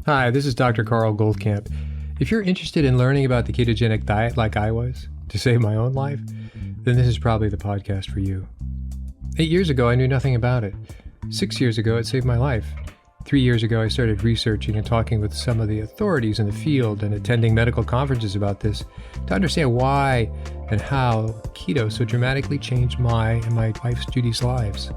Hi, this is Dr. Karl Goldkamp. If you're interested in learning about the ketogenic diet like I was, to save my own life, then this is probably the podcast for you. 8 years ago, I knew nothing about it. 6 years ago, it saved my life. 3 years ago, I started researching and talking with some of the authorities in the field and attending medical conferences about this to understand why and how keto so dramatically changed my and my wife's Judi's lives.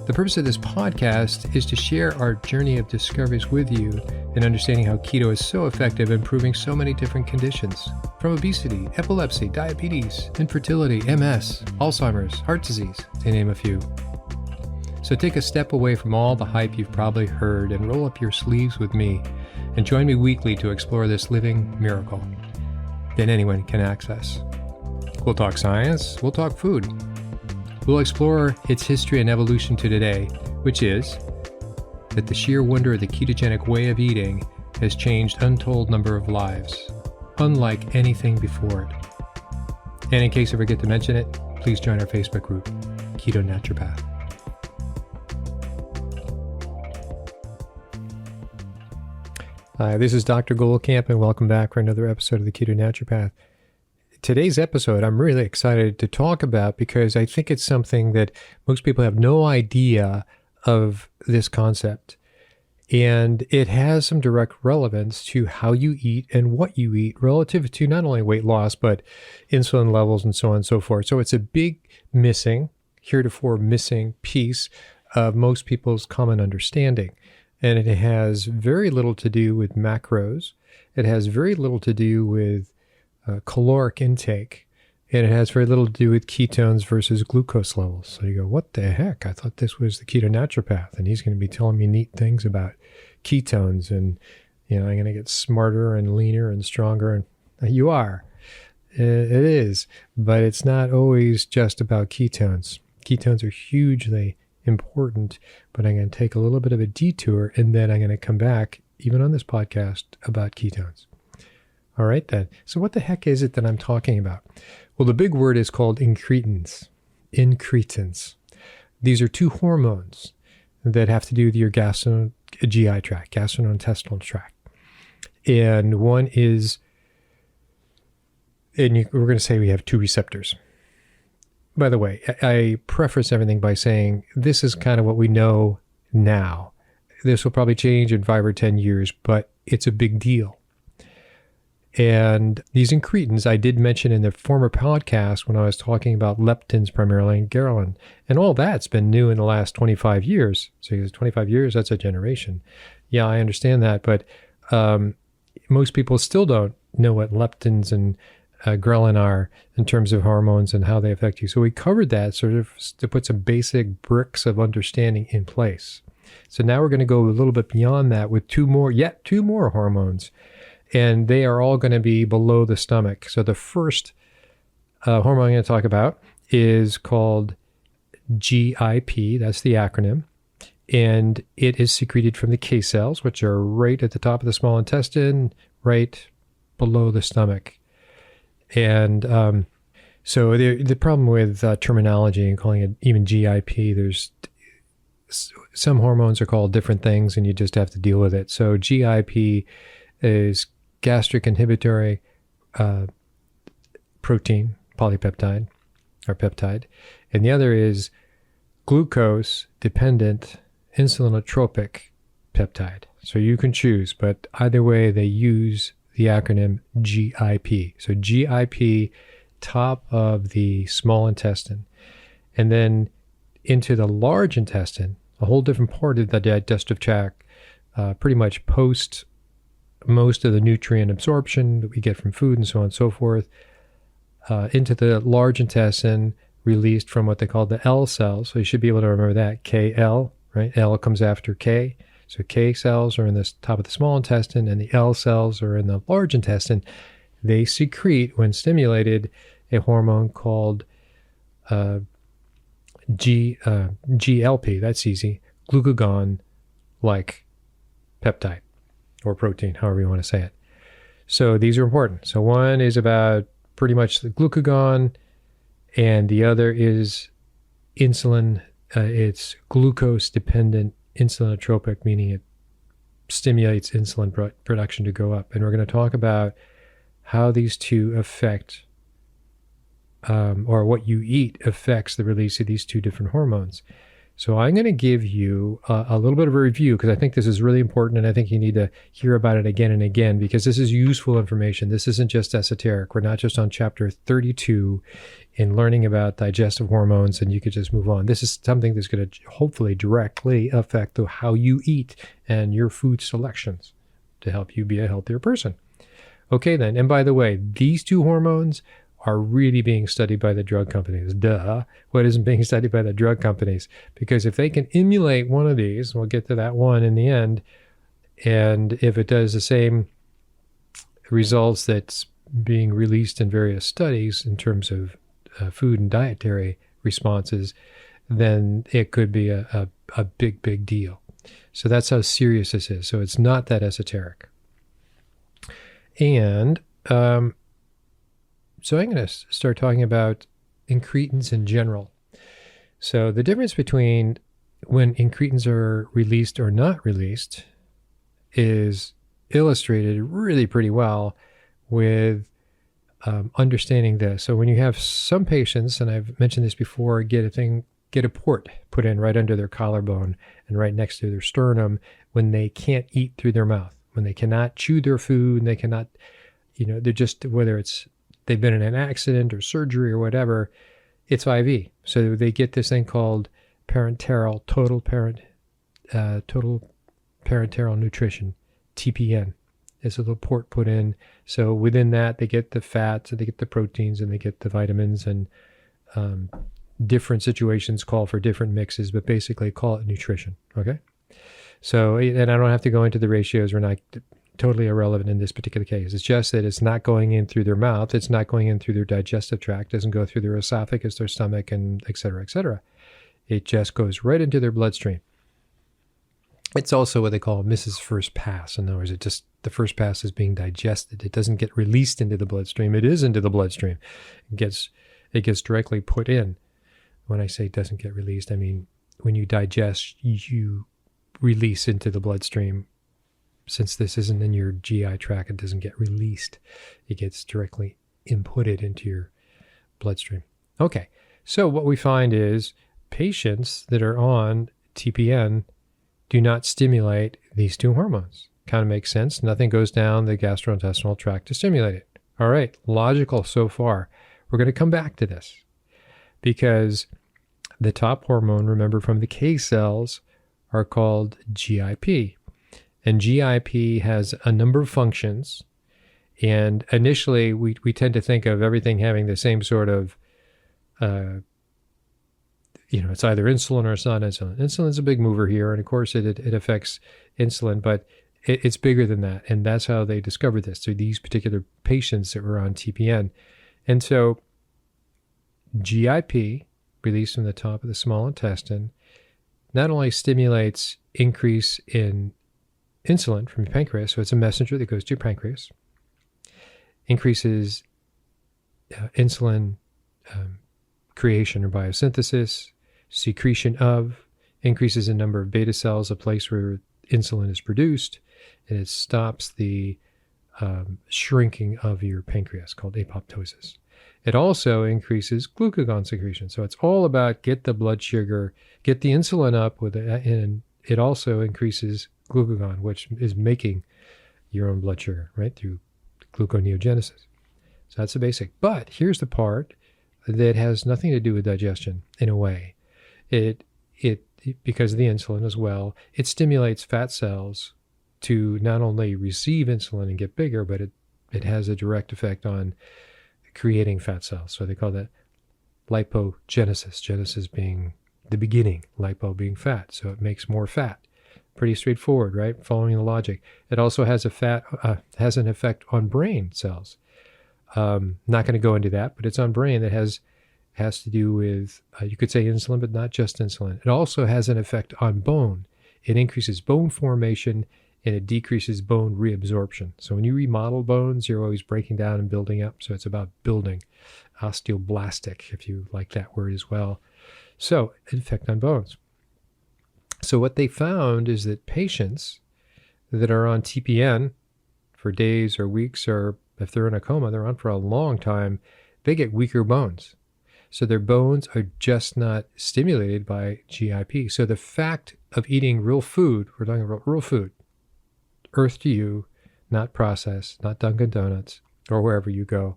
The purpose of this podcast is to share our journey of discoveries with you and understanding how keto is so effective in improving so many different conditions, from obesity, epilepsy, diabetes, infertility, MS, Alzheimer's, heart disease, to name a few. So take a step away from all the hype you've probably heard and roll up your sleeves with me and join me weekly to explore this living miracle that anyone can access. We'll talk science, we'll talk food. We'll explore its history and evolution to today, which is that the sheer wonder of the ketogenic way of eating has changed untold number of lives, unlike anything before it. And in case I forget to mention it, please join our Facebook group, Keto Naturopath. Hi, this is Dr. Goldkamp, and welcome back for another episode of the Keto Naturopath. Today's episode, I'm really excited to talk about because I think it's something that most people have no idea of this concept. And it has some direct relevance to how you eat and what you eat relative to not only weight loss, but insulin levels and so on and so forth. So it's a big heretofore missing piece of most people's common understanding. And it has very little to do with macros. It has very little to do with caloric intake, and it has very little to do with ketones versus glucose levels. So you go, what the heck? I thought this was the Keto Naturopath, and he's going to be telling me neat things about ketones, and I'm going to get smarter and leaner and stronger. And you are. It is, but it's not always just about ketones. Ketones are hugely important, but I'm going to take a little bit of a detour, and then I'm going to come back, even on this podcast, about ketones. All right, then. So what the heck is it that I'm talking about? Well, the big word is called incretins. Incretins. These are two hormones that have to do with your GI tract, gastrointestinal tract. And one is, we're going to say we have two receptors. By the way, I preface everything by saying this is kind of what we know now. This will probably change in 5 or 10 years, but it's a big deal. And these incretins, I did mention in the former podcast when I was talking about leptins primarily and ghrelin. And all that's been new in the last 25 years. So 25 years, that's a generation. Yeah, I understand that. But most people still don't know what leptins and ghrelin are in terms of hormones and how they affect you. So we covered that sort of to put some basic bricks of understanding in place. So now we're going to go a little bit beyond that with two more hormones. And they are all going to be below the stomach. So the first hormone I'm going to talk about is called GIP. That's the acronym. And it is secreted from the K cells, which are right at the top of the small intestine, right below the stomach. And so the problem with terminology and calling it even GIP, there's some hormones are called different things, and you just have to deal with it. So GIP is gastric inhibitory protein, polypeptide, or peptide. And the other is glucose-dependent insulinotropic peptide. So you can choose, but either way, they use the acronym GIP. So GIP, top of the small intestine. And then into the large intestine, a whole different part of the digestive tract, pretty much post most of the nutrient absorption that we get from food and so on and so forth, into the large intestine, released from what they call the L cells. So you should be able to remember that, KL, right? L comes after K. So K cells are in the top of the small intestine, and the L cells are in the large intestine. They secrete, when stimulated, a hormone called GLP, that's easy, glucagon-like peptide. Or protein, however you want to say it. So these are important. So one is about pretty much the glucagon, and the other is insulin. It's glucose-dependent insulinotropic, meaning it stimulates insulin production to go up. And we're going to talk about how these two affect, or what you eat affects the release of these two different hormones. So I'm going to give you a little bit of a review because I think this is really important, and I think you need to hear about it again and again because this is useful information. This isn't just esoteric. We're not just on chapter 32 in learning about digestive hormones and you could just move on. This is something that's going to hopefully directly affect how you eat and your food selections to help you be a healthier person. Okay then, and by the way, these two hormones are really being studied by the drug companies. Duh. What isn't being studied by the drug companies? Because if they can emulate one of these, we'll get to that one in the end, and if it does the same results that's being released in various studies in terms of food and dietary responses, then it could be a big, big deal. So that's how serious this is. So it's not that esoteric. And so I'm going to start talking about incretins in general. So the difference between when incretins are released or not released is illustrated really pretty well with understanding this. So when you have some patients, and I've mentioned this before, get a port put in right under their collarbone and right next to their sternum when they can't eat through their mouth, when they cannot chew their food, and they cannot, they're just, whether it's they've been in an accident or surgery or whatever, it's IV. So they get this thing called total parenteral nutrition, TPN. There's a little port put in. So within that, they get the fats, and they get the proteins, and they get the vitamins, and different situations call for different mixes, but basically call it nutrition. Okay. So, and I don't have to go into the ratios. We're not totally irrelevant in this particular case. It's just that it's not going in through their mouth. It's not going in through their digestive tract. It doesn't go through their esophagus, their stomach, and et cetera, et cetera. It just goes right into their bloodstream. It's also what they call Mrs. First Pass. In other words, the first pass is being digested. It doesn't get released into the bloodstream. It is into the bloodstream. It gets directly put in. When I say it doesn't get released, I mean when you digest, you release into the bloodstream. Since this isn't in your GI tract, it doesn't get released. It gets directly inputted into your bloodstream. Okay, so what we find is patients that are on TPN do not stimulate these two hormones. Kind of makes sense. Nothing goes down the gastrointestinal tract to stimulate it. All right, logical so far. We're going to come back to this because the top hormone, remember from the K cells, are called GIP. And GIP has a number of functions. And initially, we tend to think of everything having the same sort of, it's either insulin or it's not insulin. Insulin's a big mover here. And of course, it affects insulin, but it's bigger than that. And that's how they discovered this through these particular patients that were on TPN. And so GIP, released from the top of the small intestine, not only stimulates increase in insulin from your pancreas, so it's a messenger that goes to your pancreas, increases insulin creation or biosynthesis, secretion of, increases the number of beta cells, a place where insulin is produced, and it stops the shrinking of your pancreas, called apoptosis. It also increases glucagon secretion. So it's all about get the blood sugar, get the insulin up with it, and it also increases glucagon, which is making your own blood sugar, right, through gluconeogenesis. So that's the basic. But here's the part that has nothing to do with digestion in a way. It because of the insulin as well, it stimulates fat cells to not only receive insulin and get bigger, but it has a direct effect on creating fat cells. So they call that lipogenesis. Genesis being the beginning, lipo being fat. So it makes more fat. Pretty straightforward, right? Following the logic. It also has has an effect on brain cells. Not going to go into that, but it's on brain that has to do with, you could say insulin, but not just insulin. It also has an effect on bone. It increases bone formation and it decreases bone reabsorption. So when you remodel bones, you're always breaking down and building up. So it's about building, osteoblastic, if you like that word as well. So an effect on bones. So what they found is that patients that are on TPN for days or weeks, or if they're in a coma, they're on for a long time, they get weaker bones. So their bones are just not stimulated by GIP. So the fact of eating real food, we're talking about real food, earth to you, not processed, not Dunkin' Donuts, or wherever you go.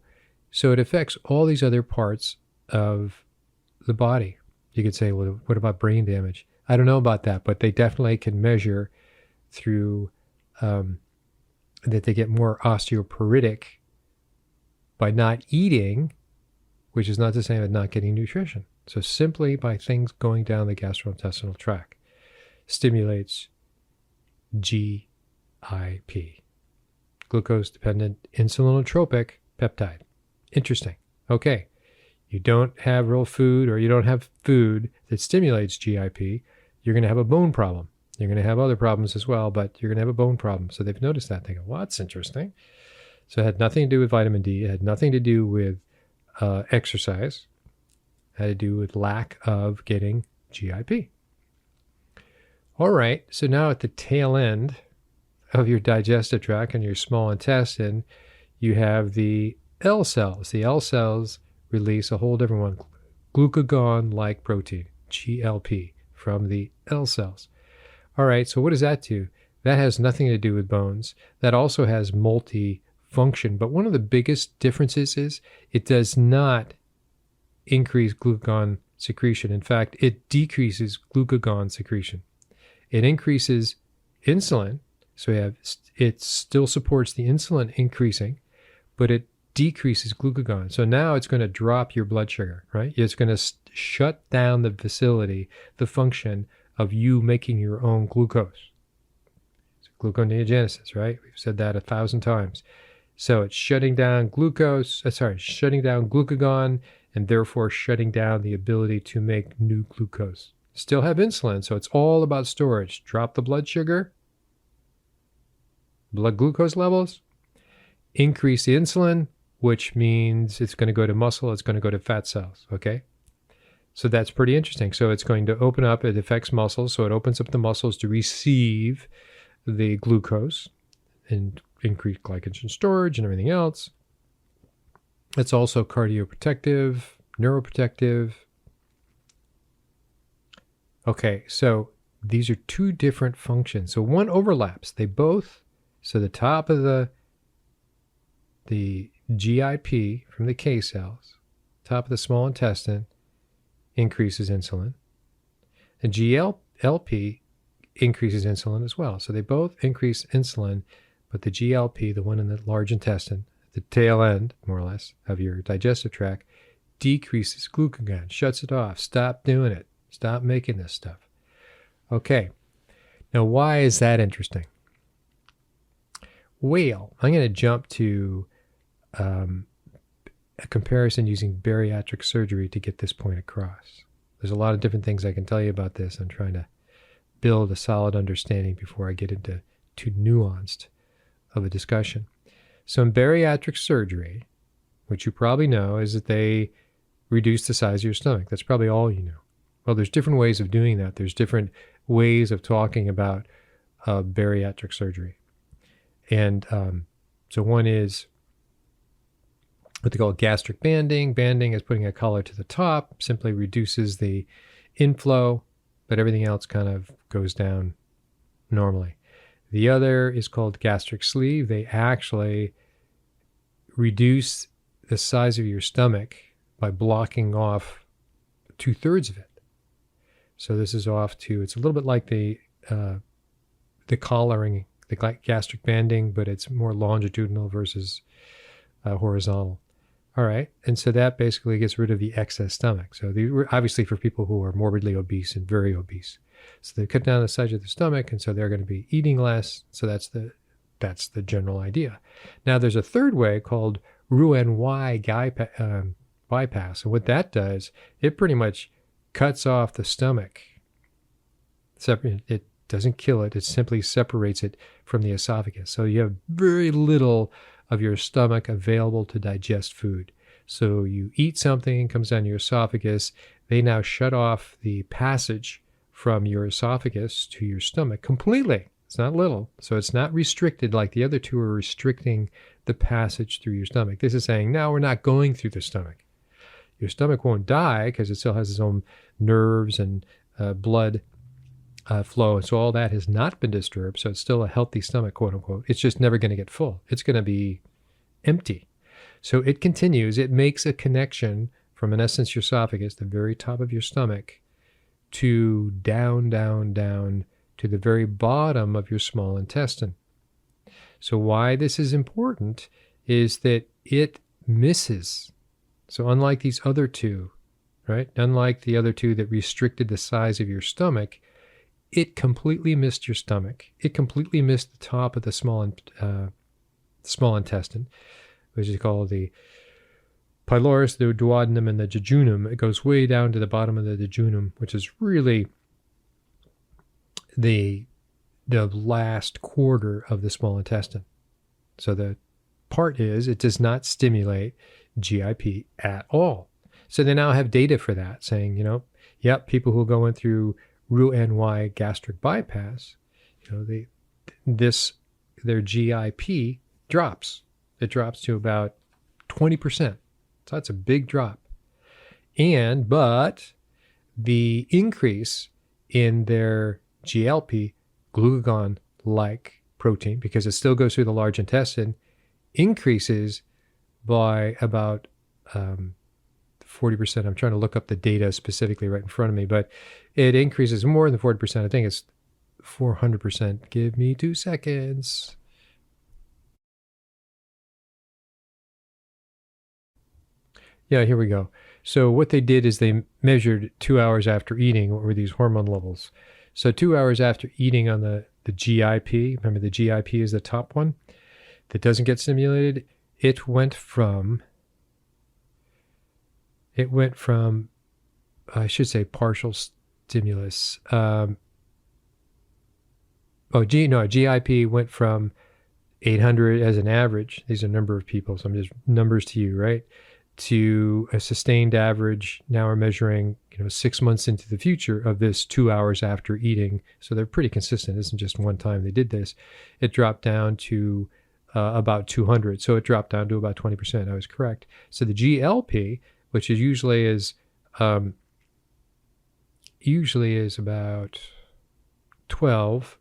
So it affects all these other parts of the body. You could say, well, what about brain damage? I don't know about that, but they definitely can measure through that they get more osteoporotic by not eating, which is not the same as not getting nutrition. So simply by things going down the gastrointestinal tract stimulates GIP, glucose-dependent insulinotropic peptide. Interesting. Okay. You don't have real food, or you don't have food that stimulates GIP, you're going to have a bone problem. You're going to have other problems as well, but you're going to have a bone problem. So they've noticed that. They go, well, that's interesting. So it had nothing to do with vitamin D. It had nothing to do with exercise. It had to do with lack of getting GIP. All right. So now at the tail end of your digestive tract and your small intestine, you have the L cells. The L cells release a whole different one, glucagon-like protein, GLP, from the L cells. All right, so what does that do? That has nothing to do with bones. That also has multi-function, but one of the biggest differences is it does not increase glucagon secretion. In fact, it decreases glucagon secretion. It increases insulin, so it still supports the insulin increasing, but it decreases glucagon. So now it's going to drop your blood sugar, right? It's going to shut down the facility, the function of you making your own glucose. It's gluconeogenesis, right? We've said that 1,000 times. So it's shutting down shutting down glucagon, and therefore shutting down the ability to make new glucose. Still have insulin, so it's all about storage. Drop the blood sugar, blood glucose levels, increase the insulin, which means it's going to go to muscle, it's going to go to fat cells, okay? So that's pretty interesting. So it's going to open up, it affects muscles, so it opens up the muscles to receive the glucose and increase glycogen storage and everything else. It's also cardioprotective, neuroprotective. Okay, so these are two different functions. So one overlaps. So the top of the GIP from the K cells, top of the small intestine, increases insulin. And GLP increases insulin as well. So they both increase insulin, but the GLP, the one in the large intestine, the tail end, more or less, of your digestive tract, decreases glucagon, shuts it off. Stop doing it. Stop making this stuff. Okay. Now, why is that interesting? Well, I'm going to jump to a comparison using bariatric surgery to get this point across. There's a lot of different things I can tell you about this. I'm trying to build a solid understanding before I get into too nuanced of a discussion. So in bariatric surgery, which you probably know, is that they reduce the size of your stomach. That's probably all you know. Well, there's different ways of doing that. There's different ways of talking about bariatric surgery. And so one is what they call gastric banding. Banding is putting a collar to the top, simply reduces the inflow, but everything else kind of goes down normally. The other is called gastric sleeve. They actually reduce the size of your stomach by blocking off 2/3 of it. So this is off to, it's a little bit like the collaring, the gastric banding, but it's more longitudinal versus horizontal. All right. And so that basically gets rid of the excess stomach. So these were obviously for people who are morbidly obese and very obese. So they cut down the size of the stomach, and so they're going to be eating less. So that's the general idea. Now there's a third way called Roux-en-Y bypass. And what that does, it pretty much cuts off the stomach. It doesn't kill it. It simply separates it from the esophagus. So you have very little of your stomach available to digest food. So you eat something, comes down your esophagus. They now shut off the passage from your esophagus to your stomach completely. It's not little. So it's not restricted like the other two are restricting the passage through your stomach. This is saying, no, we're not going through the stomach. Your stomach won't die because it still has its own nerves and blood flow. And so all that has not been disturbed. So it's still a healthy stomach, quote unquote. It's just never going to get full. It's going to be empty. So it continues. It makes a connection from, in essence, your esophagus, the very top of your stomach, to down, down, down to the very bottom of your small intestine. So why this is important is that it misses. So unlike these other two, right? Unlike the other two that restricted the size of your stomach, it completely missed your stomach. It completely missed the top of the small intestine, which is called the pylorus, the duodenum, and the jejunum. It goes way down to the bottom of the jejunum, which is really the last quarter of the small intestine. So the part is it does not stimulate GIP at all. So they now have data for that, saying, yep, people who go in through Roux-en-Y gastric bypass, their GIP drops. It drops to about 20%. So that's a big drop. But the increase in their GLP, glucagon-like protein, because it still goes through the large intestine, increases by about 40%. I'm trying to look up the data specifically right in front of me, but it increases more than 40%. I think it's 400%. Give me 2 seconds. Yeah, here we go. So what they did is they measured 2 hours after eating, what were these hormone levels. So 2 hours after eating on the GIP, remember the GIP is the top one that doesn't get stimulated, it went from, I should say partial stimulus. GIP went from 800 as an average. These are a number of people, so I'm just numbers to you, right? To a sustained average. Now we're measuring, 6 months into the future of this 2 hours after eating. So they're pretty consistent. It isn't just one time they did this. It dropped down to about 200. So it dropped down to about 20%. I was correct. So the GLP, which is usually is about 12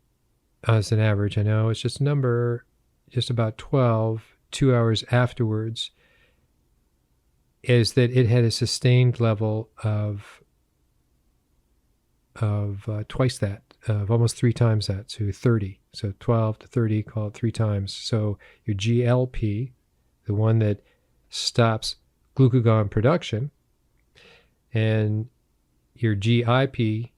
as an average. I know it's just a number, just about 12, 2 hours afterwards, is that it had a sustained level of twice that, of almost 3 times that, so 30. So 12 to 30, call it 3 times. So your GLP, the one that stops glucagon production, and your GIP,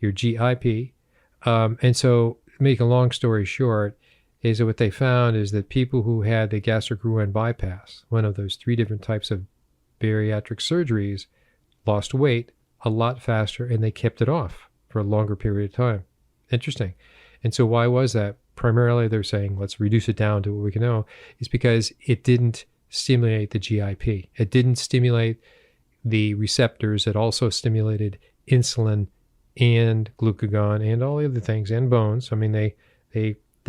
and so make a long story short, is that what they found is that people who had the gastric Roux-en bypass, one of those 3 different types of bariatric surgeries, lost weight a lot faster, and they kept it off for a longer period of time. Interesting. And so why was that? Primarily, they're saying, let's reduce it down to what we can know, is because it didn't stimulate the GIP. It didn't stimulate the receptors that also stimulated insulin and glucagon and all the other things, and bones. I mean, they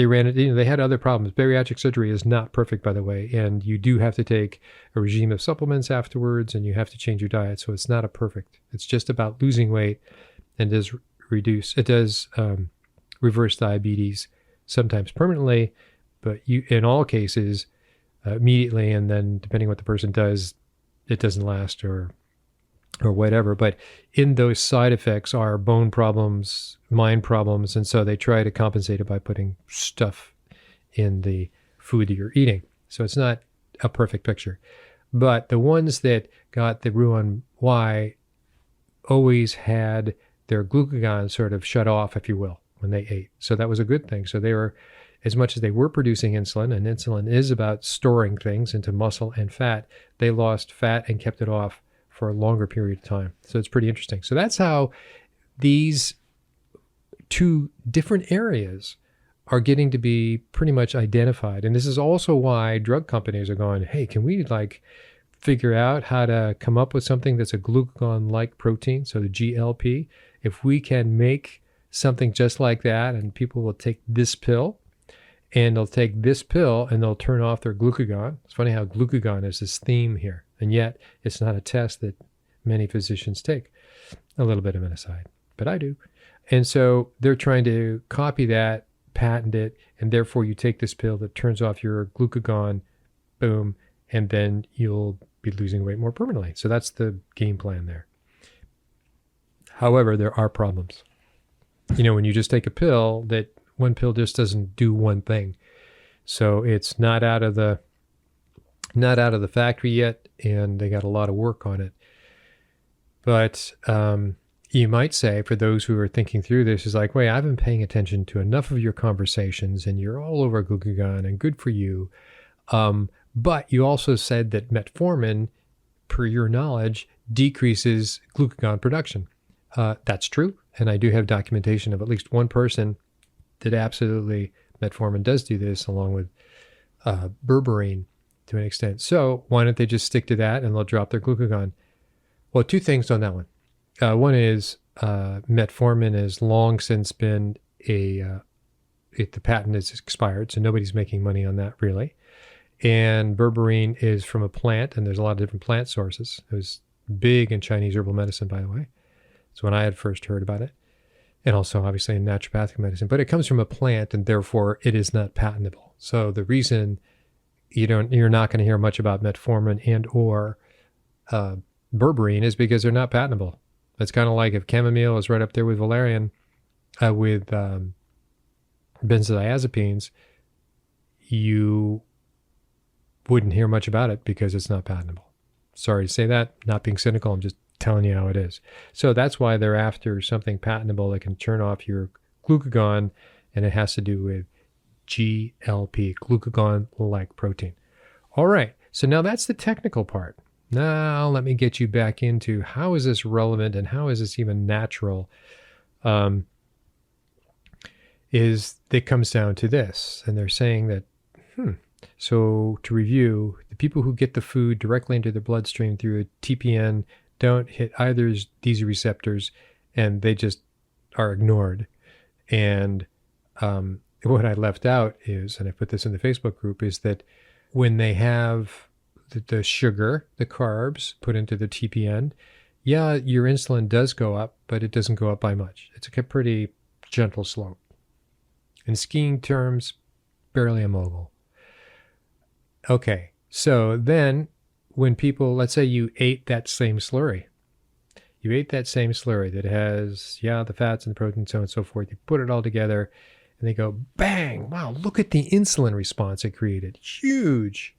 ran it, they had other problems. Bariatric surgery is not perfect, by the way, and you do have to take a regime of supplements afterwards, and you have to change your diet. So it's not a perfect. It's just about losing weight, and does reverse diabetes, sometimes permanently, but in all cases immediately, and then depending what the person does, it doesn't last or whatever. But in those side effects are bone problems, mind problems, and so they try to compensate it by putting stuff in the food that you're eating. So it's not a perfect picture. But the ones that got the Roux-en-Y always had their glucagon sort of shut off, if you will, when they ate. So that was a good thing. So they were, as much as they were producing insulin, and insulin is about storing things into muscle and fat, they lost fat and kept it off for a longer period of time. So it's pretty interesting. So that's how these 2 different areas are getting to be pretty much identified. And this is also why drug companies are going, hey, can we figure out how to come up with something that's a glucagon-like protein, so the GLP? If we can make something just like that, and people will take this pill, and they'll take this pill, and they'll turn off their glucagon. It's funny how glucagon is this theme here, and yet it's not a test that many physicians take. A little bit of an aside, but I do. And so they're trying to copy that, patent it, and therefore you take this pill that turns off your glucagon, boom, and then you'll be losing weight more permanently. So that's the game plan there. However, there are problems. When you just take a pill, that one pill just doesn't do one thing. So it's not out of the factory yet, and they got a lot of work on it. But you might say, for those who are thinking through this, is like, wait, I've been paying attention to enough of your conversations, and you're all over glucagon, and good for you. But you also said that metformin, per your knowledge, decreases glucagon production. That's true. And I do have documentation of at least one person that absolutely metformin does do this, along with berberine to an extent. So why don't they just stick to that and they'll drop their glucagon? Well, two things on that one. One is metformin has long since been the patent is expired, so nobody's making money on that really. And berberine is from a plant, and there's a lot of different plant sources. It was big in Chinese herbal medicine, by the way. It's when I had first heard about it. And also, obviously, in naturopathic medicine. But it comes from a plant, and therefore, it is not patentable. So the reason you're not going to hear much about metformin and or berberine is because they're not patentable. It's kind of like if chamomile is right up there with valerian, with benzodiazepines, you wouldn't hear much about it because it's not patentable. Sorry to say that, not being cynical, I'm just telling you how it is. So that's why they're after something patentable that can turn off your glucagon, and it has to do with GLP, glucagon-like protein. All right, so now that's the technical part. Now let me get you back into how is this relevant and how is this even natural? It comes down to this, and they're saying that, so to review, the people who get the food directly into their bloodstream through a TPN don't hit either of these receptors, and they just are ignored. And what I left out is, and I put this in the Facebook group, is that when they have the sugar, the carbs put into the TPN, yeah, your insulin does go up, but it doesn't go up by much. It's a pretty gentle slope. In skiing terms, barely a mogul. Okay, so then when people, let's say you ate that same slurry. You ate that same slurry that has, the fats and the protein, so on and so forth. You put it all together, and they go, bang, wow, look at the insulin response it created. Huge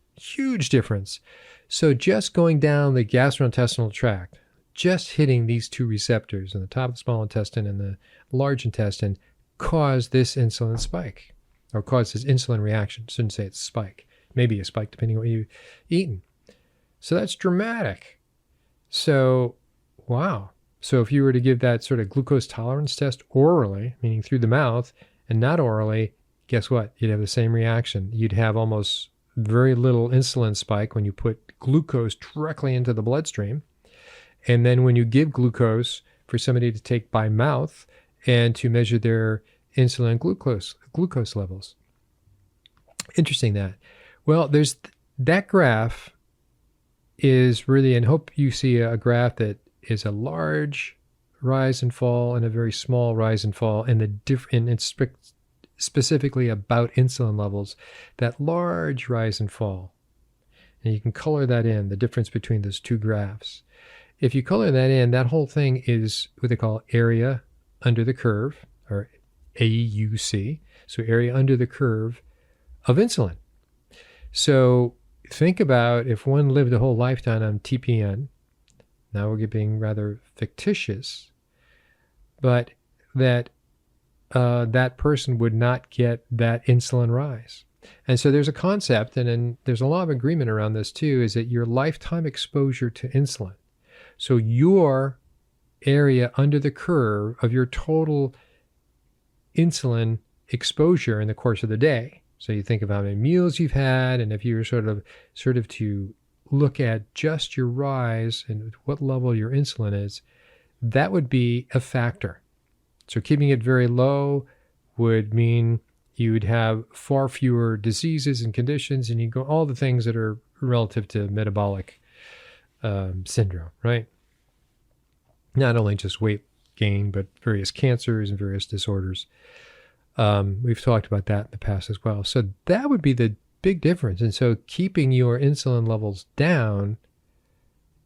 difference. So just going down the gastrointestinal tract, just hitting these two receptors in the top of the small intestine and the large intestine caused this insulin spike, or caused this insulin reaction. Shouldn't say it's spike. Maybe a spike depending on what you've eaten. So that's dramatic. So, wow. So if you were to give that sort of glucose tolerance test orally, meaning through the mouth, and not orally, guess what? You'd have the same reaction. You'd have almost very little insulin spike when you put glucose directly into the bloodstream. And then when you give glucose for somebody to take by mouth and to measure their insulin glucose levels. Interesting that. Well, there's that graph is really, and hope you see a graph that is a large rise and fall and a very small rise and fall, and it's specifically about insulin levels, that large rise and fall. And you can color that in, the difference between those two graphs. If you color that in, that whole thing is what they call area under the curve, or AUC, so area under the curve of insulin. So think about if one lived a whole lifetime on TPN, now we're being rather fictitious, but that that person would not get that insulin rise. And so there's a concept, and there's a lot of agreement around this too, is that your lifetime exposure to insulin, so your area under the curve of your total insulin exposure in the course of the day. So you think of how many meals you've had, and if you were sort of to look at just your rise and what level your insulin is, that would be a factor. So keeping it very low would mean you would have far fewer diseases and conditions, and you go all the things that are relative to metabolic syndrome, right? Not only just weight gain, but various cancers and various disorders. We've talked about that in the past as well. So that would be the big difference. And so keeping your insulin levels down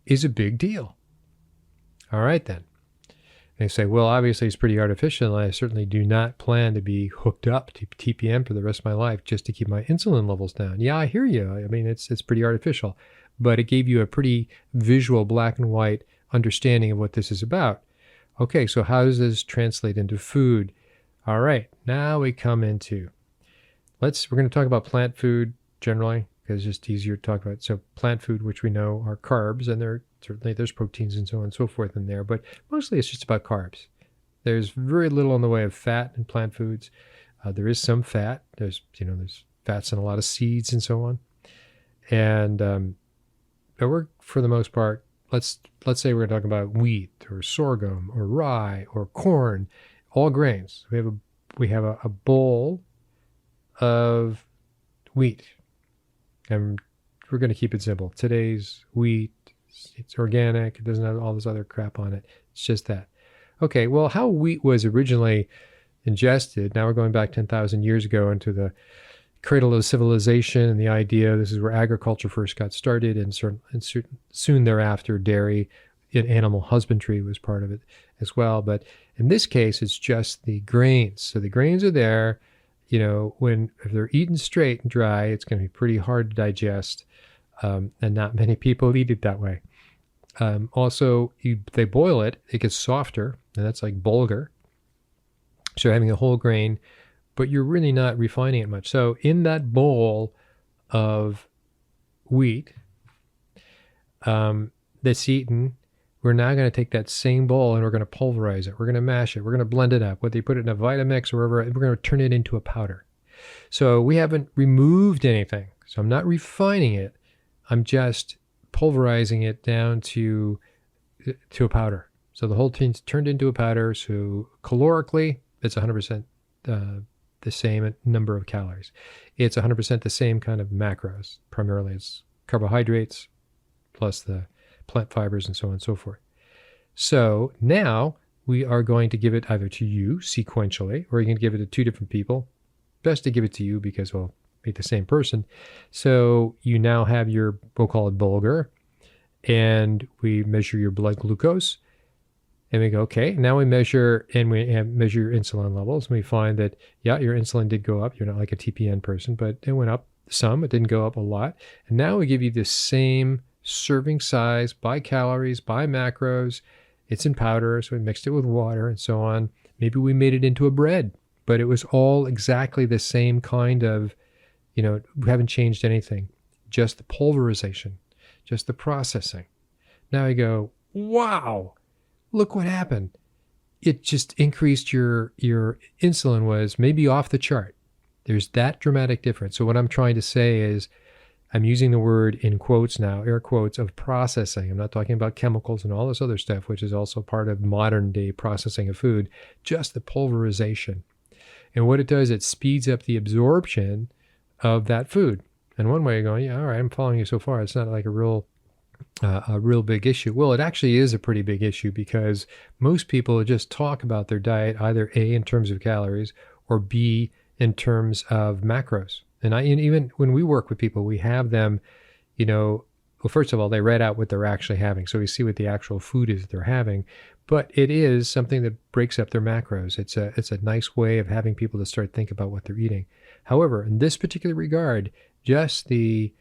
is a big deal. All right, then. They say, well, obviously it's pretty artificial, and I certainly do not plan to be hooked up to TPN for the rest of my life just to keep my insulin levels down. Yeah, I hear you. I mean, it's pretty artificial, but it gave you a pretty visual black and white understanding of what this is about. Okay, so how does this translate into food? All right, now we come into, we're going to talk about plant food generally, because it's just easier to talk about. So plant food, which we know are carbs, and there's proteins and so on and so forth in there, but mostly it's just about carbs. There's very little in the way of fat in plant foods. There is some fat. There's fats in a lot of seeds and so on. And but we're, for the most part, let's say we're talking about wheat or sorghum or rye or corn, all grains. We have a bowl of wheat, and we're going to keep it simple. Today's wheat, it's organic. It doesn't have all this other crap on it. It's just that. Okay, well, how wheat was originally ingested, now we're going back 10,000 years ago into the cradle of civilization, and the idea, this is where agriculture first got started, and soon thereafter dairy and animal husbandry was part of it as well. But in this case, it's just the grains. So the grains are there. If they're eaten straight and dry, it's going to be pretty hard to digest, and not many people eat it that way. Also, they boil it, it gets softer, and that's like bulgur. So you're having a whole grain, but you're really not refining it much. So in that bowl of wheat that's eaten, we're now going to take that same bowl and we're going to pulverize it. We're going to mash it. We're going to blend it up. Whether you put it in a Vitamix or wherever, we're going to turn it into a powder. So we haven't removed anything. So I'm not refining it. I'm just pulverizing it down to a powder. So the whole thing's turned into a powder. So calorically, it's 100% the same number of calories. It's 100% the same kind of macros. Primarily, it's carbohydrates plus the plant fibers and so on and so forth. So now we are going to give it either to you sequentially, or you can give it to two different people. Best to give it to you because, well, be the same person. So you now have your, we'll call it bulgur, and we measure your blood glucose, and we go, okay, now we measure your insulin levels, and we find that, yeah, your insulin did go up. You're not like a TPN person, but it went up some. It didn't go up a lot. And now we give you the same serving size by calories, by macros. It's in powder, so we mixed it with water and so on. Maybe we made it into a bread, but it was all exactly the same kind of, we haven't changed anything. Just the pulverization, just the processing. Now you go, wow, look what happened. It just increased your insulin was maybe off the chart. There's that dramatic difference. So what I'm trying to say is, I'm using the word in quotes now, air quotes, of processing. I'm not talking about chemicals and all this other stuff, which is also part of modern day processing of food, just the pulverization. And what it does, it speeds up the absorption of that food. And one way you're going, yeah, all right, I'm following you so far. It's not like a real big issue. Well, it actually is a pretty big issue because most people just talk about their diet, either A, in terms of calories, or B, in terms of macros. And even when we work with people, we have them, well, first of all, they read out what they're actually having. So we see what the actual food is that they're having. But it is something that breaks up their macros. It's a nice way of having people to start think about what they're eating. However, in this particular regard, just the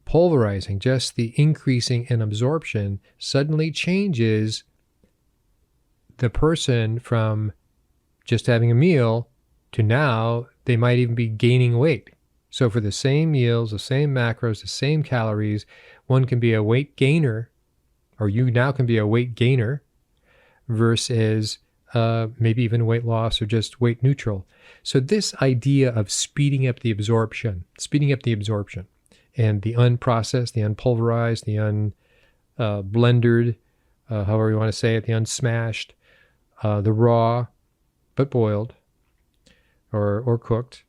pulverizing, just the increasing in absorption suddenly changes the person from just having a meal to now they might even be gaining weight. So for the same meals, the same macros, the same calories, one can be a weight gainer, or you now can be a weight gainer versus maybe even weight loss or just weight neutral. So this idea of speeding up the absorption and the unprocessed, the unpulverized, the unblendered, however you want to say it, the unsmashed, the raw but boiled or cooked,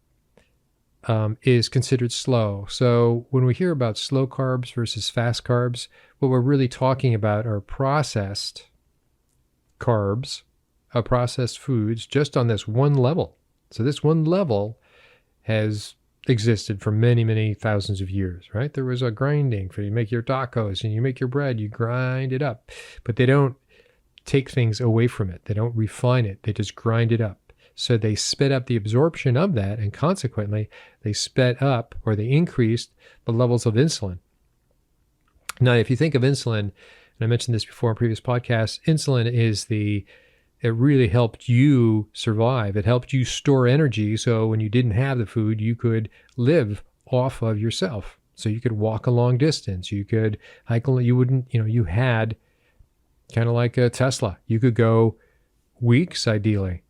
is considered slow. So when we hear about slow carbs versus fast carbs, what we're really talking about are processed carbs, processed foods, just on this one level. So this one level has existed for many, many thousands of years, right? There was a grinding for you make your tacos and you make your bread, you grind it up, but they don't take things away from it. They don't refine it. They just grind it up. So they sped up the absorption of that, and consequently, they sped up or they increased the levels of insulin. Now, if you think of insulin, and I mentioned this before in previous podcasts, insulin is it really helped you survive. It helped you store energy. So when you didn't have the food, you could live off of yourself. So you could walk a long distance. You could hike. You wouldn't, you had kind of like a Tesla. You could go weeks, ideally,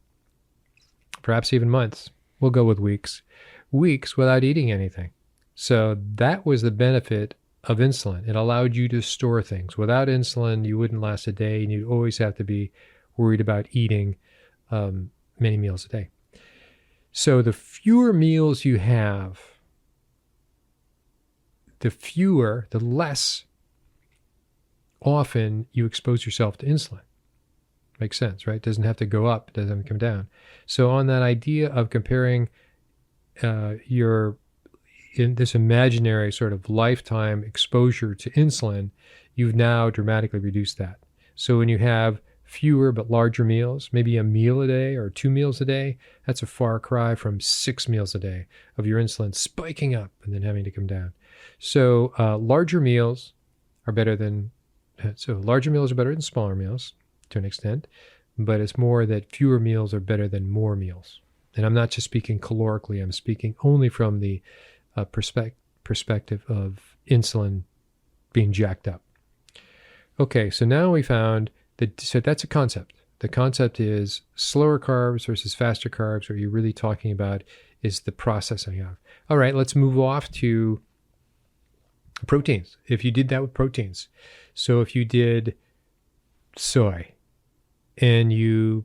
perhaps even months. We'll go with weeks without eating anything. So that was the benefit of insulin. It allowed you to store things. Without insulin, you wouldn't last a day, and you'd always have to be worried about eating many meals a day. So the fewer meals you have, the less often you expose yourself to insulin. Makes sense, right? It doesn't have to go up, it doesn't have to come down. So on that idea of comparing in this imaginary sort of lifetime exposure to insulin, you've now dramatically reduced that. So when you have fewer but larger meals, maybe a meal a day or 2 meals a day, that's a far cry from 6 meals a day of your insulin spiking up and then having to come down. So larger meals are better than smaller meals to an extent, but it's more that fewer meals are better than more meals. And I'm not just speaking calorically, I'm speaking only from the perspective of insulin being jacked up. Okay, so now we found so that's a concept. The concept is slower carbs versus faster carbs. What you're really talking about is the processing of. All right, let's move off to proteins. If you did that with proteins. So if you did soy and you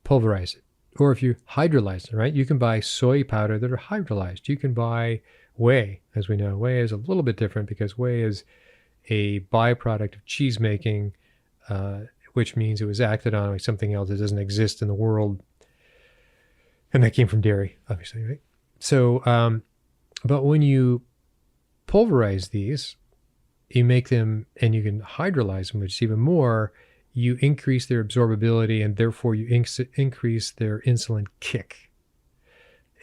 pulverize it, or if you hydrolyze it, right? You can buy soy powder that are hydrolyzed. You can buy whey, as we know. Whey is a little bit different because whey is a byproduct of cheese making, which means it was acted on like something else that doesn't exist in the world. And that came from dairy, obviously, right? So, but when you pulverize these, you make them, and you can hydrolyze them, which is even more, you increase their absorbability, and therefore you increase their insulin kick.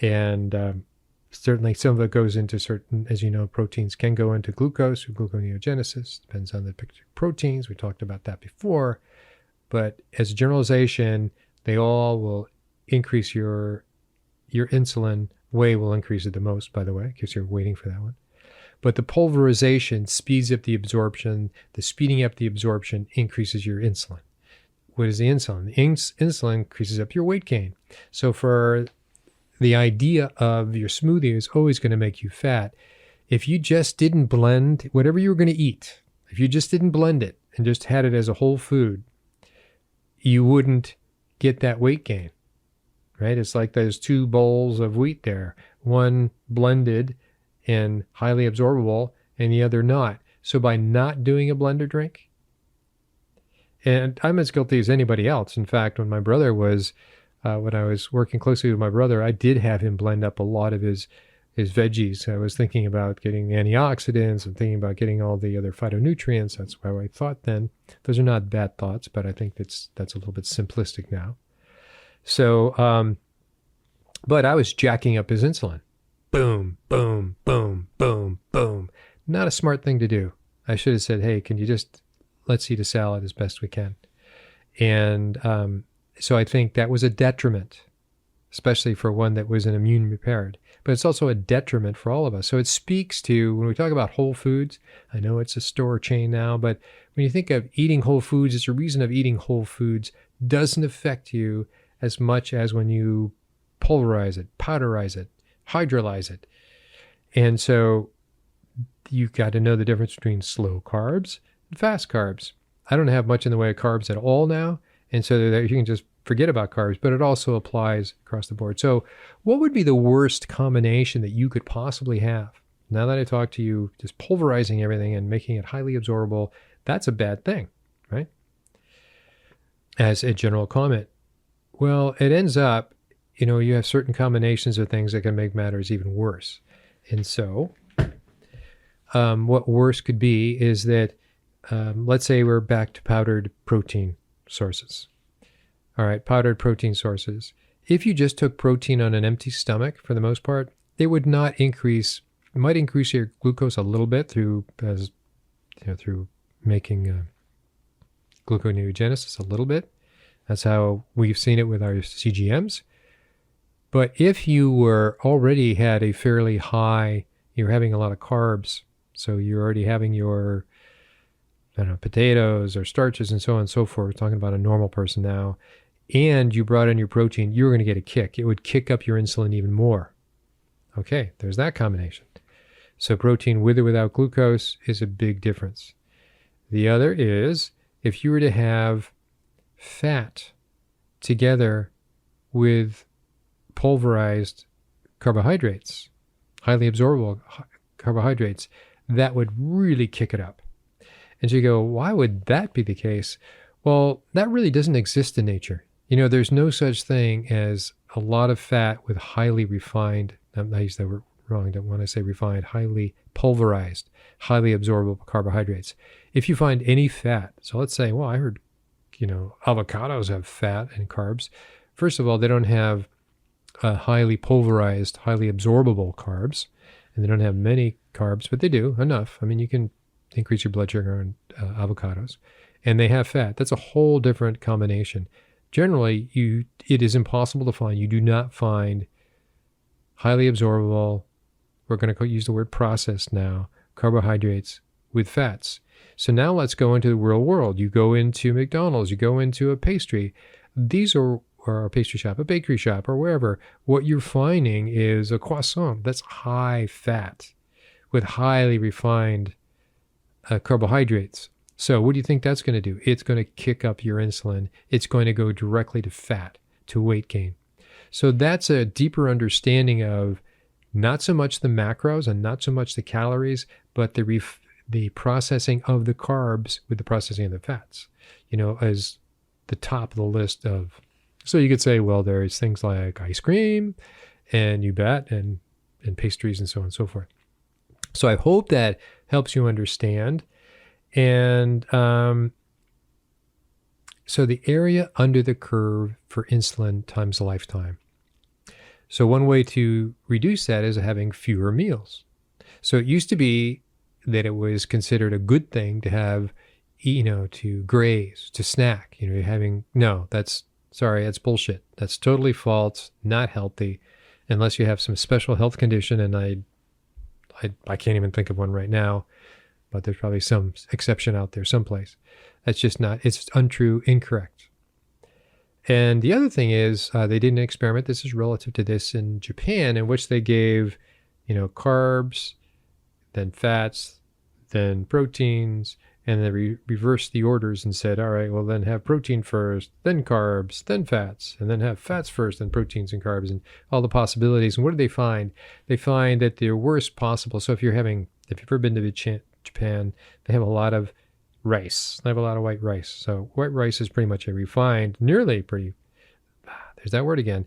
And certainly some of it goes into certain, as you know, proteins can go into glucose or gluconeogenesis. Depends on the proteins. We talked about that before. But as a generalization, they all will increase your insulin. Whey will increase it the most, by the way, because you're waiting for that one. But the pulverization speeds up the absorption. The speeding up the absorption increases your insulin. What is the insulin? The insulin increases up your weight gain. So for the idea of your smoothie is always going to make you fat. If you just didn't blend whatever you were going to eat, if you just didn't blend it and just had it as a whole food, you wouldn't get that weight gain, right? It's like those 2 bowls of wheat there, one blended and highly absorbable and the other not. So by not doing a blender drink, and I'm as guilty as anybody else. In fact, when my brother was, when I was working closely with my brother, I did have him blend up a lot of his veggies. I was thinking about getting antioxidants and thinking about getting all the other phytonutrients. That's why I thought then. Those are not bad thoughts, but I think that's a little bit simplistic now. So, but I was jacking up his insulin. Boom, boom, boom, boom, boom. Not a smart thing to do. I should have said, hey, can you just, let's eat a salad as best we can. And so I think that was a detriment, especially for one that was an immune repaired. But it's also a detriment for all of us. So it speaks to, when we talk about whole foods, I know it's a store chain now, but when you think of eating whole foods, it's a reason of eating whole foods doesn't affect you as much as when you pulverize it, powderize it, hydrolyze it. And so you've got to know the difference between slow carbs and fast carbs. I don't have much in the way of carbs at all now. And so that you can just forget about carbs, but it also applies across the board. So what would be the worst combination that you could possibly have? Now that I talked to you, just pulverizing everything and making it highly absorbable, that's a bad thing, right? As a general comment. Well, it ends up, you have certain combinations of things that can make matters even worse. And so what worse could be is that, let's say we're back to powdered protein sources. All right, powdered protein sources. If you just took protein on an empty stomach, for the most part, they would not increase. It might increase your glucose a little bit through making gluconeogenesis a little bit. That's how we've seen it with our CGMs. But if you were already had a fairly high, you're having a lot of carbs, so you're already having your, potatoes or starches and so on and so forth. We're talking about a normal person now. And you brought in your protein, you're going to get a kick. It would kick up your insulin even more. Okay, there's that combination. So protein with or without glucose is a big difference. The other is if you were to have fat together with pulverized carbohydrates, highly absorbable carbohydrates, that would really kick it up. And so you go, why would that be the case? Well, that really doesn't exist in nature. There's no such thing as a lot of fat with highly refined, I used that word wrong, I don't want to say refined, highly pulverized, highly absorbable carbohydrates. If you find any fat, so let's say, well, I heard, avocados have fat and carbs. First of all, they don't have highly pulverized, highly absorbable carbs, and they don't have many carbs, but they do enough. I mean, you can increase your blood sugar on avocados, and they have fat. That's a whole different combination. Generally, it is impossible to find. You do not find highly absorbable, we're going to use the word processed now, carbohydrates with fats. So now let's go into the real world. You go into McDonald's, you go into a pastry. These are, or a pastry shop, a bakery shop, or wherever. What you're finding is a croissant that's high fat with highly refined carbohydrates. So what do you think that's going to do? It's going to kick up your insulin. It's going to go directly to fat, to weight gain. So that's a deeper understanding of not so much the macros and not so much the calories, but the processing of the carbs with the processing of the fats, as the top of the list of. So you could say, well, there's things like ice cream and you bet, and pastries and so on and so forth. So I hope that helps you understand. And so the area under the curve for insulin times lifetime. So one way to reduce that is having fewer meals. So it used to be that it was considered a good thing to have, to graze, to snack, that's bullshit. That's totally false, not healthy, unless you have some special health condition. And I can't even think of one right now, but there's probably some exception out there someplace. That's just not, it's untrue, incorrect. And the other thing is they did an experiment, this is relative to this in Japan, in which they gave, carbs, then fats, then proteins, and they reversed the orders and said, all right, well then have protein first, then carbs, then fats, and then have fats first, then proteins and carbs, and all the possibilities. And what do they find? They find that the worst possible, so if you've ever been to Japan, they have a lot of rice. They have a lot of white rice. So white rice is pretty much a refined, there's that word again,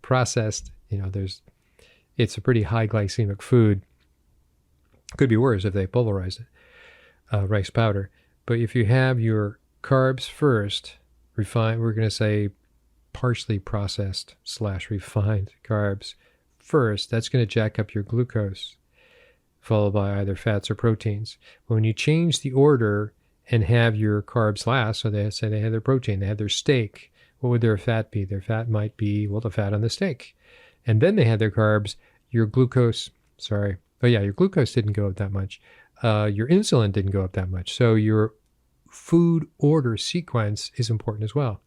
processed, it's a pretty high glycemic food. Could be worse if they pulverize it, rice powder. But if you have your carbs first, refined, we're going to say partially processed / refined carbs first, that's going to jack up your glucose, followed by either fats or proteins. But when you change the order and have your carbs last, so they say they had their protein, they had their steak, what would their fat be? Their fat might be, the fat on the steak. And then they had their carbs, your glucose didn't go up that much. Your insulin didn't go up that much. So your food order sequence is important as well.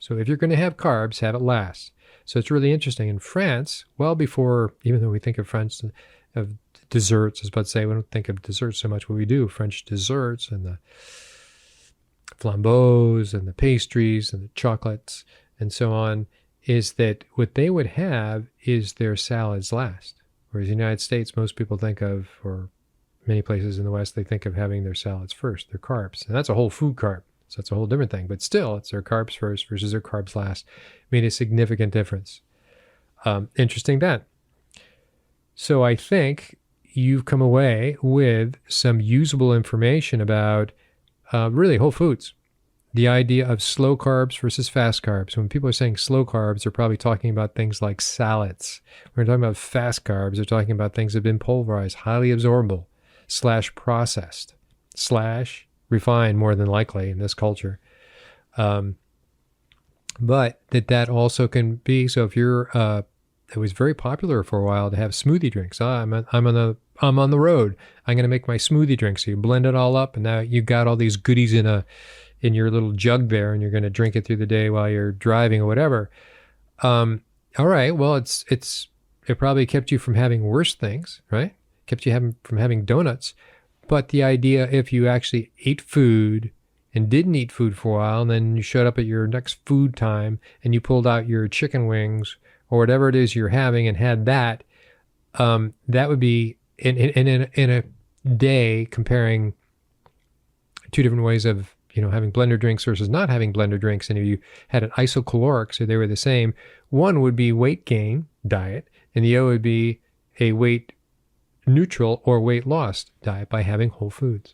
So if you're going to have carbs, have it last. So it's really interesting. In France, well before, even though we think of French, of desserts, I was about to say, we don't think of desserts so much, but we do. French desserts and the flambeaux and the pastries and the chocolates and so on, is that what they would have is their salads last. Whereas in the United States, most people think of, or many places in the West, they think of having their salads first, their carbs. And that's a whole food carb. So that's a whole different thing. But still, it's their carbs first versus their carbs last. Made a significant difference. Interesting that. So I think you've come away with some usable information about really whole foods. The idea of slow carbs versus fast carbs. When people are saying slow carbs, they're probably talking about things like salads. When we're talking about fast carbs, they're talking about things that have been pulverized, highly absorbable, /processed, /refined more than likely in this culture. But that also can be, so if you're, it was very popular for a while to have smoothie drinks. I'm on the road. I'm going to make my smoothie drink. So you blend it all up, and now you got all these goodies in your little jug there, and you're going to drink it through the day while you're driving or whatever. All right. Well, it probably kept you from having worse things, right? Kept you from having donuts. But the idea, if you actually ate food and didn't eat food for a while, and then you showed up at your next food time and you pulled out your chicken wings or whatever it is you're having and had that, that would be in a day, comparing two different ways of having blender drinks versus not having blender drinks. And if you had an isocaloric, so they were the same, one would be weight gain diet, and the other would be a weight neutral or weight loss diet by having whole foods.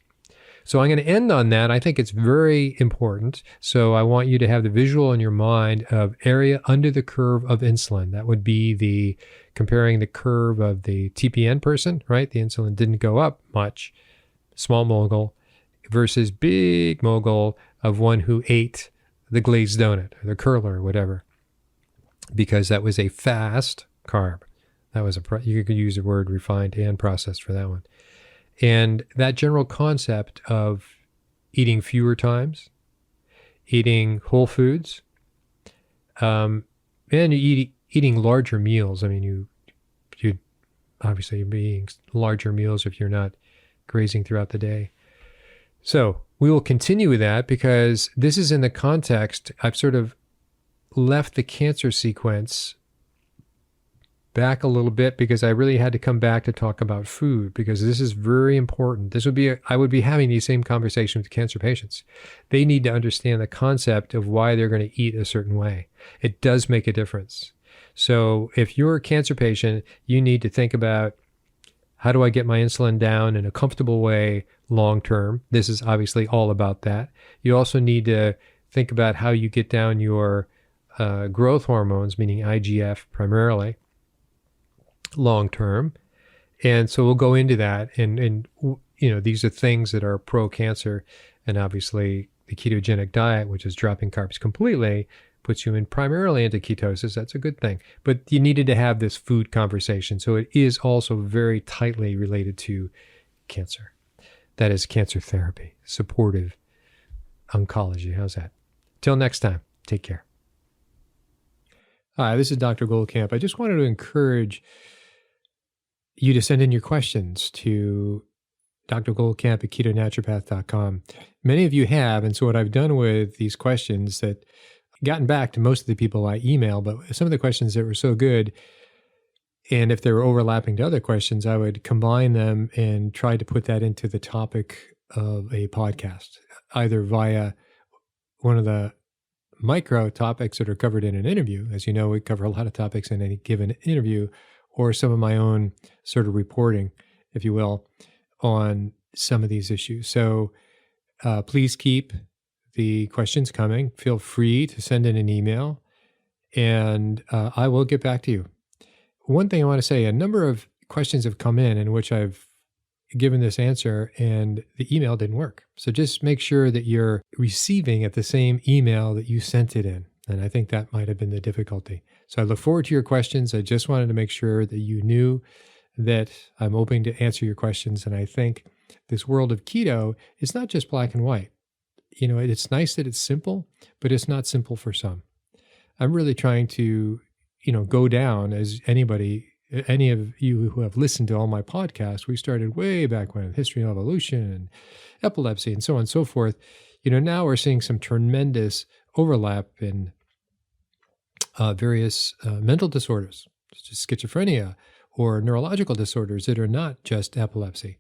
So I'm going to end on that. I think it's very important. So I want you to have the visual in your mind of area under the curve of insulin. That would be comparing the curve of the TPN person, right? The insulin didn't go up much, small mogul, versus big mogul of one who ate the glazed donut or the curler or whatever, because that was a fast carb. That was you could use the word refined and processed for that one. And that general concept of eating fewer times, eating whole foods, and eating larger meals. I mean, you obviously you'd be eating larger meals if you're not grazing throughout the day. So we will continue with that, because this is in the context, I've sort of left the cancer sequence back a little bit because I really had to come back to talk about food, because this is very important. I would be having these same conversations with cancer patients. They need to understand the concept of why they're going to eat a certain way. It does make a difference. So if you're a cancer patient, you need to think about, how do I get my insulin down in a comfortable way long term? This is obviously all about that. You also need to think about how you get down your growth hormones, meaning IGF primarily, long term. And so we'll go into that. And these are things that are pro-cancer. And obviously the ketogenic diet, which is dropping carbs completely, puts you primarily into ketosis. That's a good thing. But you needed to have this food conversation. So it is also very tightly related to cancer. That is cancer therapy, supportive oncology. How's that? Till next time, take care. Hi, this is Dr. Goldkamp. I just wanted to encourage you to send in your questions to drgoldkamp at ketonaturopath.com. Many of you have, and so what I've done with these questions, that gotten back to most of the people I email, but some of the questions that were so good, and if they were overlapping to other questions, I would combine them and try to put that into the topic of a podcast, either via one of the micro topics that are covered in an interview. As you know, we cover a lot of topics in any given interview, or some of my own sort of reporting, if you will, on some of these issues. So please keep the questions coming. Feel free to send in an email, and I will get back to you. One thing I want to say, a number of questions have come in which I've given this answer and the email didn't work. So just make sure that you're receiving at the same email that you sent it in. And I think that might have been the difficulty. So I look forward to your questions. I just wanted to make sure that you knew that I'm open to answer your questions. And I think this world of keto is not just black and white. It's nice that it's simple, but it's not simple for some. I'm really trying to, go down, as any of you who have listened to all my podcasts, we started way back when, history and evolution and epilepsy and so on and so forth. Now we're seeing some tremendous overlap in various mental disorders, such as schizophrenia or neurological disorders that are not just epilepsy.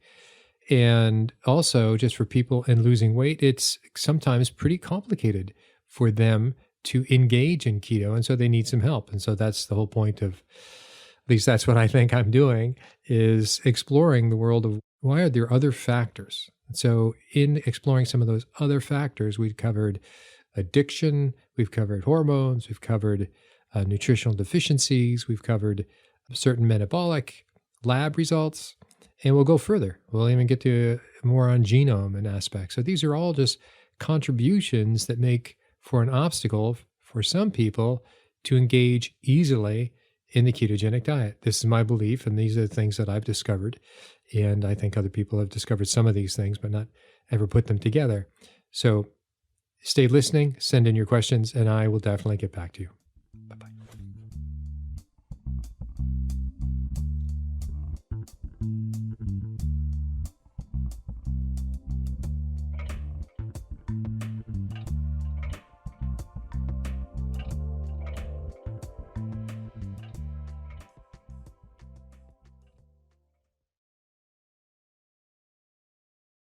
And also, just for people and losing weight, it's sometimes pretty complicated for them to engage in keto. And so they need some help. And so that's the whole point of, at least that's what I think I'm doing, is exploring the world of why are there other factors. And so in exploring some of those other factors, we've covered addiction, we've covered hormones, we've covered nutritional deficiencies, we've covered certain metabolic lab results, and we'll go further. We'll even get to more on genome and aspects. So these are all just contributions that make for an obstacle for some people to engage easily in the ketogenic diet. This is my belief, and these are the things that I've discovered. And I think other people have discovered some of these things, but not ever put them together. So stay listening, send in your questions, and I will definitely get back to you.